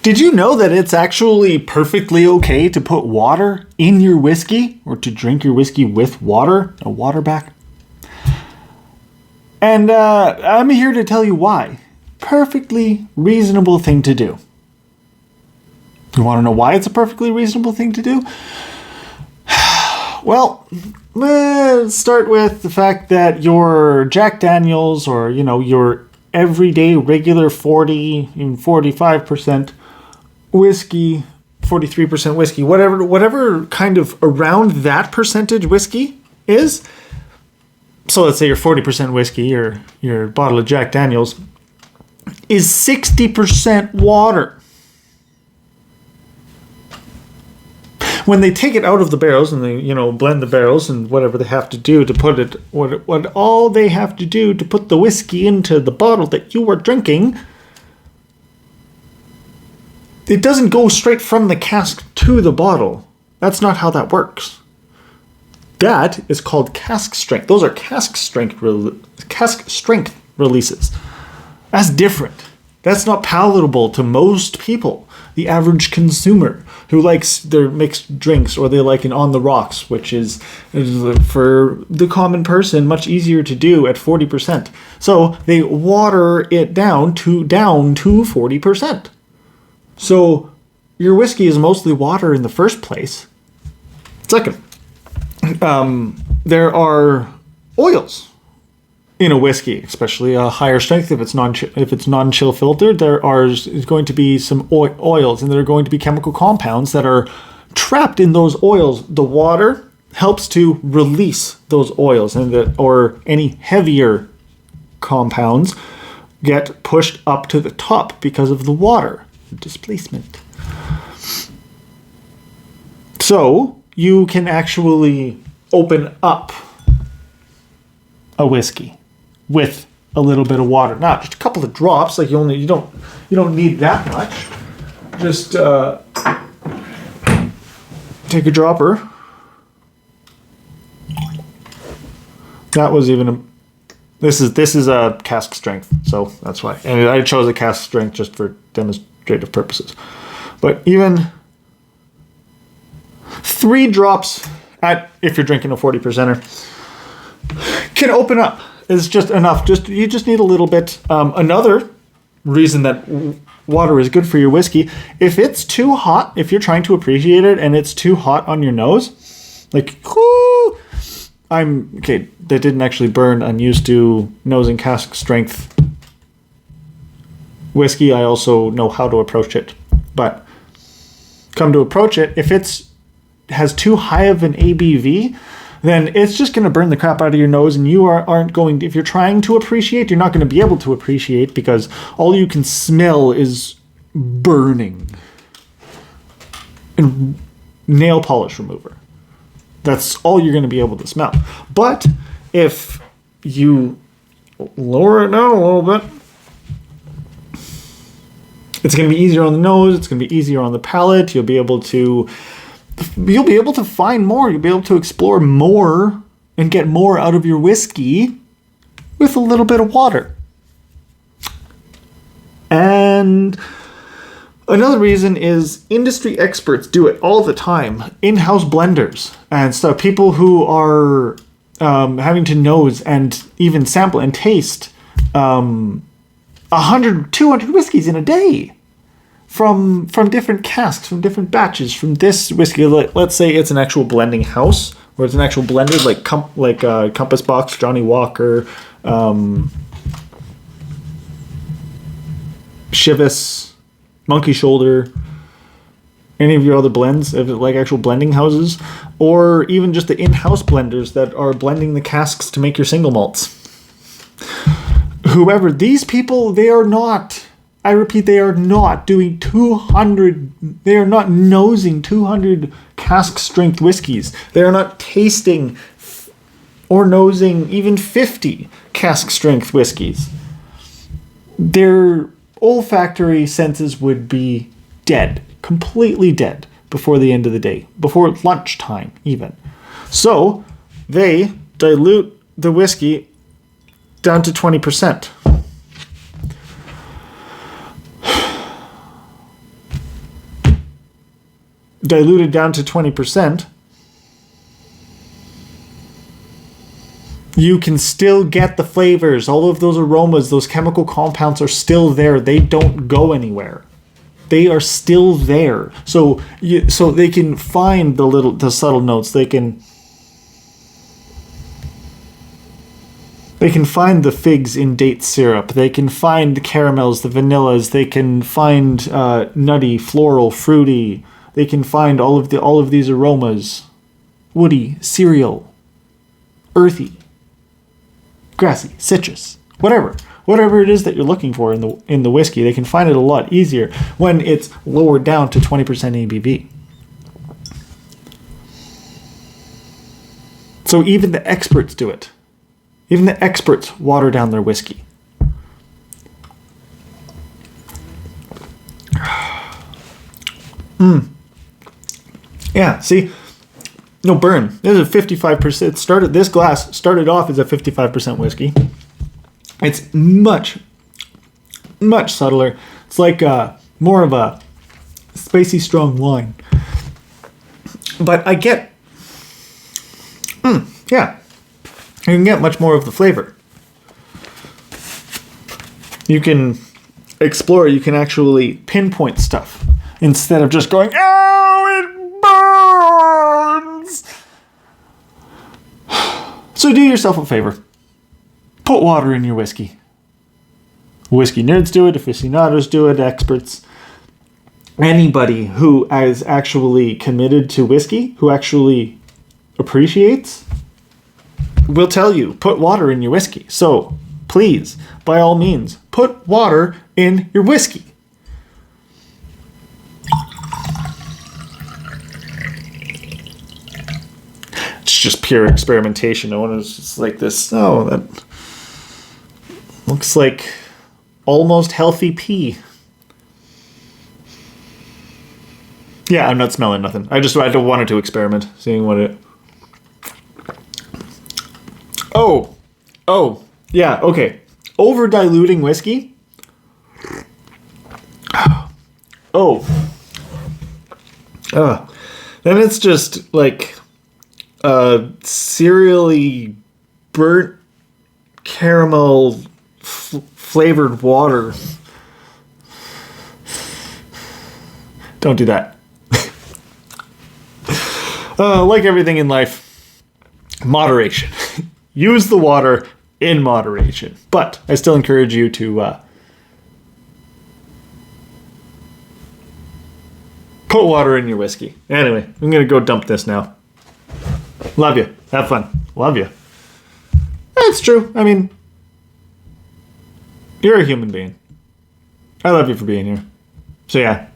Did you know that it's actually perfectly okay to put water in your whiskey or to drink your whiskey with water, a water back? And I'm here to tell you why. Perfectly reasonable thing to do. You want to know why it's a perfectly reasonable thing to do? Well, let's start with the fact that your Jack Daniels or, your everyday regular 40, even 45% whiskey, 43% whiskey, whatever kind of around that percentage whiskey is. So let's say your 40% whiskey or your bottle of Jack Daniels is 60% water. When they take it out of the barrels and they, blend the barrels and whatever they have to do to put it, what all they have to do to put the whiskey into the bottle that you are drinking, it doesn't go straight from the cask to the bottle. That's not how that works. That is called cask strength. Those are cask strength releases. That's different. That's not palatable to most people. The average consumer who likes their mixed drinks, or they like an on the rocks, which is for the common person much easier to do at 40%. So they water it down to 40%. So your whiskey is mostly water in the first place. Second, there are oils in a whiskey, especially a higher strength. If it's non-chill filtered, is going to be some oils, and there are going to be chemical compounds that are trapped in those oils. The water helps to release those oils, or any heavier compounds get pushed up to the top because of the water displacement. So you can actually open up a whiskey with a little bit of water, not just a couple of drops. Like you don't need that much. Just take a dropper. That was even this is a cask strength, so that's why. And I chose a cask strength just for demonstrative purposes. But even 3 drops if you're drinking a 40%er can open up. Is just enough. You just need a little bit. Another reason that water is good for your whiskey, if it's too hot, if you're trying to appreciate it and it's too hot on your nose, like, whoo, that didn't actually burn. I'm used to nosing cask strength whiskey. I also know how to approach it, but come to approach it, if has too high of an ABV, then it's just going to burn the crap out of your nose, and you aren't going to, if you're trying to appreciate, you're not going to be able to appreciate, because all you can smell is burning. And nail polish remover. That's all you're going to be able to smell. But if you lower it down a little bit, it's going to be easier on the nose, it's going to be easier on the palate, you'll be able to find more. You'll be able to explore more and get more out of your whiskey with a little bit of water. And another reason is industry experts do it all the time. In-house blenders and stuff. People who are having to nose and even sample and taste 100, 200 whiskeys in a day. From different casks, from different batches, from this whiskey. Let's say it's an actual blending house, or it's an actual blender like Compass Box, Johnny Walker, Chivas, Monkey Shoulder, any of your other blends, like actual blending houses, or even just the in-house blenders that are blending the casks to make your single malts. Whoever, these people, they are not... I repeat, they are not doing 200, they are not nosing 200 cask strength whiskeys. They are not tasting or nosing even 50 cask strength whiskeys. Their olfactory senses would be dead, completely dead before the end of the day, before lunchtime even. So they dilute the whiskey down to 20%. diluted down to 20%, you can still get the flavors. All of those aromas, those chemical compounds are still there. They don't go anywhere. They are still there. So they can find the subtle notes. They can find the figs in date syrup. They can find the caramels, the vanillas. They can find nutty, floral, fruity. They can find all of these aromas: woody, cereal, earthy, grassy, citrus, whatever it is that you're looking for in the whiskey. They can find it a lot easier when it's lowered down to 20% ABV. So even the experts do it. Even the experts water down their whiskey. Yeah, see? No burn. This is a 55%. This glass started off as a 55% whiskey. It's much, much subtler. It's like more of a spicy, strong wine. But I get... yeah. You can get much more of the flavor. You can explore. You can actually pinpoint stuff instead of just going, oh, it burns. So do yourself a favor. Put water in your whiskey. Whiskey nerds do it. Aficionados do it. Experts. Anybody who is actually committed to whiskey, who actually appreciates, will tell you, put water in your whiskey. So, please, by all means, put water in your whiskey. It's just pure experimentation. No one is just like this. Oh, that looks like almost healthy pee. Yeah, I'm not smelling nothing. I wanted to experiment, seeing what it... Oh, yeah, okay. Over diluting whiskey. Then it's just like cereally burnt caramel flavored water. Don't do that. Like everything in life, moderation. Use the water in moderation. But I still encourage you to put water in your whiskey. Anyway, I'm going to go dump this now. Love you. Have fun. Love you. That's true. I mean, you're a human being. I love you for being here. So yeah.